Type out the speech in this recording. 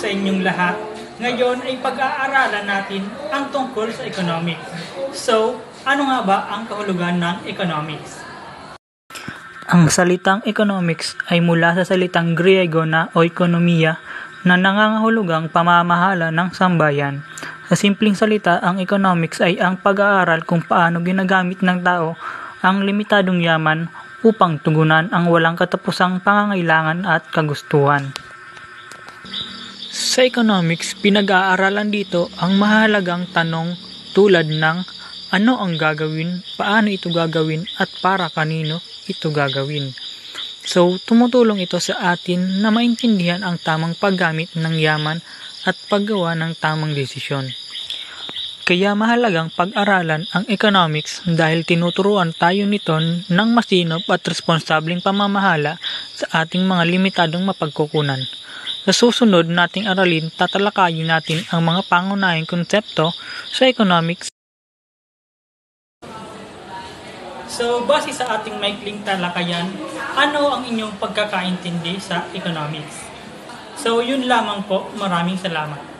sa inyong lahat. Ngayon ay pag-aaralan natin ang tungkol sa economics. So, ano nga ba ang kahulugan ng economics? Ang salitang economics ay mula sa salitang Griego na oikonomiya na nangangahulugang pamamahala ng sambayan. Sa simpleng salita, ang economics ay ang pag-aaral kung paano ginagamit ng tao ang limitadong yaman upang tugunan ang walang katapusang pangangailangan at kagustuhan. Sa economics, pinag-aaralan dito ang mahalagang tanong tulad ng ano ang gagawin, paano ito gagawin, at para kanino ito gagawin. So, tumutulong ito sa atin na maintindihan ang tamang paggamit ng yaman at paggawa ng tamang desisyon. Kaya mahalagang pag-aralan ang economics dahil tinuturuan tayo nito ng masinop at responsableng pamamahala sa ating mga limitadong mapagkukunan. Sa susunod nating aralin, tatalakayin natin ang mga pangunahing konsepto sa economics. So, base sa ating maikling talakayan, ano ang inyong pagkakaintindi sa economics? So, yun lamang po. Maraming salamat.